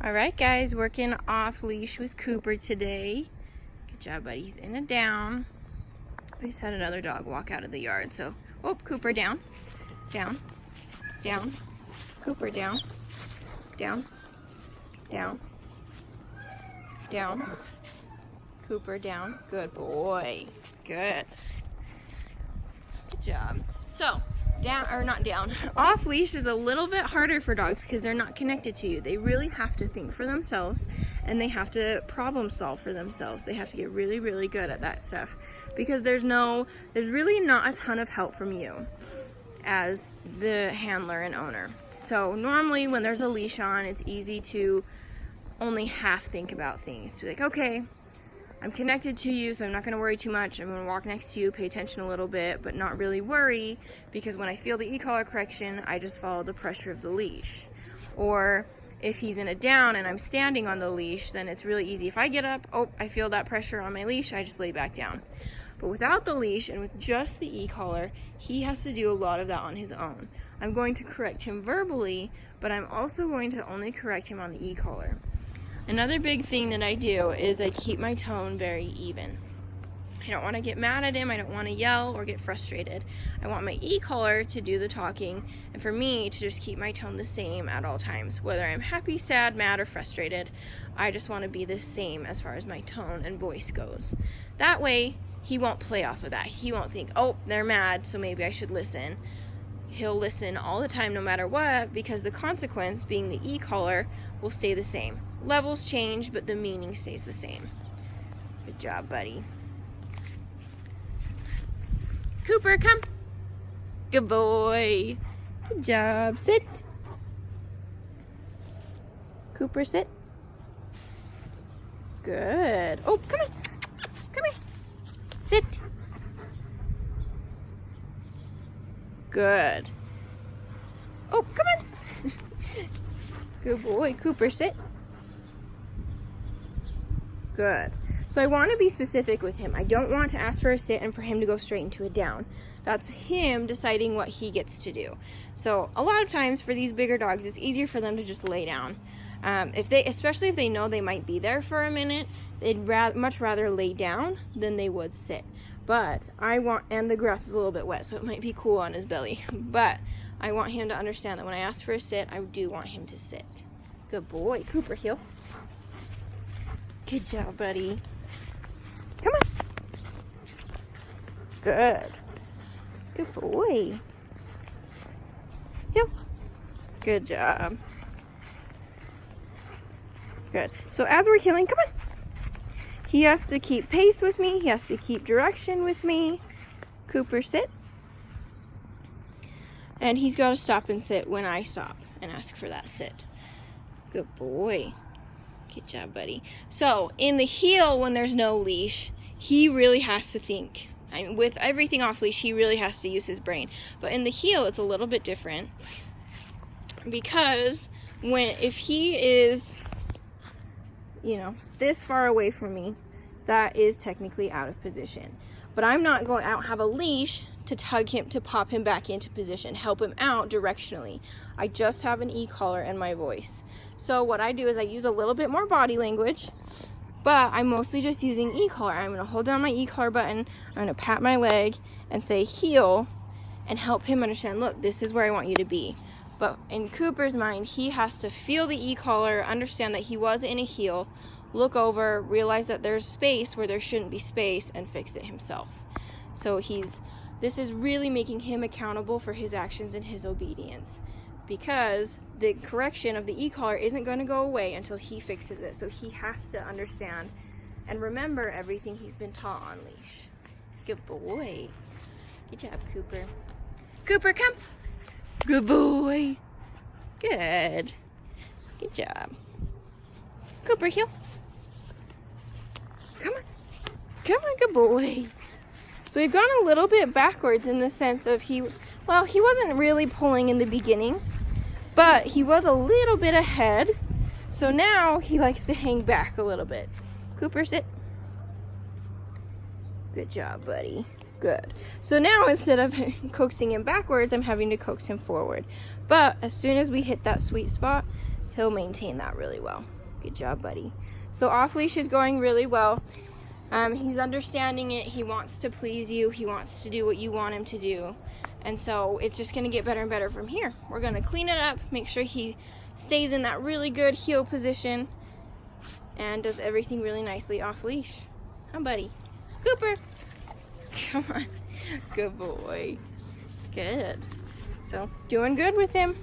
All right, guys, working off leash with Cooper today. Good job, buddy. He's in a down. We just had another dog walk out of the yard, so, oh, Cooper down, down, down, Cooper down, down, down, down, Cooper down. Good boy. Good. Good job. So, down, or not down, off leash is a little bit harder for dogs because they're not connected to you. They really have to think for themselves and they have to problem solve for themselves. They have to get really, really good at that stuff because there's really not a ton of help from you as the handler and owner. So normally when there's a leash on, it's easy to only half think about things. To be like, okay, I'm connected to you, so I'm not going to worry too much. I'm going to walk next to you, pay attention a little bit, but not really worry, because when I feel the e-collar correction, I just follow the pressure of the leash. Or if he's in a down and I'm standing on the leash, then it's really easy. If I get up, oh, I feel that pressure on my leash, I just lay back down. But without the leash and with just the e-collar, he has to do a lot of that on his own. I'm going to correct him verbally, but I'm also going to only correct him on the e-collar. Another big thing that I do is I keep my tone very even. I don't want to get mad at him, I don't want to yell or get frustrated. I want my e-collar to do the talking and for me to just keep my tone the same at all times. Whether I'm happy, sad, mad, or frustrated, I just want to be the same as far as my tone and voice goes. That way, he won't play off of that. He won't think, oh, they're mad, so maybe I should listen. He'll listen all the time no matter what because the consequence, being the e-collar, will stay the same. Levels change, but the meaning stays the same. Good job, buddy. Cooper, come. Good boy. Good job. Sit. Cooper, sit. Good. Oh, come on. Come here. Sit. Good. Oh, come on. Good boy. Cooper, sit. Good. So I want to be specific with him. I don't want to ask for a sit and for him to go straight into a down. That's him deciding what he gets to do. So a lot of times for these bigger dogs, it's easier for them to just lay down. Especially if they know they might be there for a minute, they'd much rather lay down than they would sit. But and the grass is a little bit wet, so it might be cool on his belly. But I want him to understand that when I ask for a sit, I do want him to sit. Good boy. Cooper, heel. Good job, buddy. Come on. Good. Good boy. Heel. Good job. Good. So as we're healing, come on. He has to keep pace with me. He has to keep direction with me. Cooper, sit. And he's got to stop and sit when I stop and ask for that sit. Good boy. Good job, buddy. So in the heel, when there's no leash, he really has to think. With everything off leash, he really has to use his brain. But in the heel, it's a little bit different because if he is, this far away from me, that is technically out of position. But I don't have a leash to tug him, to pop him back into position, help him out directionally. I just have an e-collar and my voice. So what I do is I use a little bit more body language, but I'm mostly just using e-collar. I'm gonna hold down my e-collar button, I'm gonna pat my leg and say heel and help him understand, look, this is where I want you to be. But in Cooper's mind, he has to feel the e-collar, understand that he was in a heel, look over, realize that there's space where there shouldn't be space, and fix it himself. So this is really making him accountable for his actions and his obedience, because the correction of the e-collar isn't going to go away until he fixes it. So he has to understand and remember everything he's been taught on leash. Good boy. Good job, Cooper. Cooper, come. Good boy. Good. Good job. Cooper, heel. Come on. Come on, good boy. So we've gone a little bit backwards in the sense of he wasn't really pulling in the beginning, but he was a little bit ahead. So now he likes to hang back a little bit. Cooper, sit. Good job, buddy. Good. So now instead of coaxing him backwards, I'm having to coax him forward. But as soon as we hit that sweet spot, he'll maintain that really well. Good job, buddy. So off leash is going really well. He's understanding it. He wants to please you. He wants to do what you want him to do. And so it's just gonna get better and better from here. We're gonna clean it up, make sure he stays in that really good heel position and does everything really nicely off leash. Huh, buddy? Cooper, come on. Good boy. Good. So doing good with him.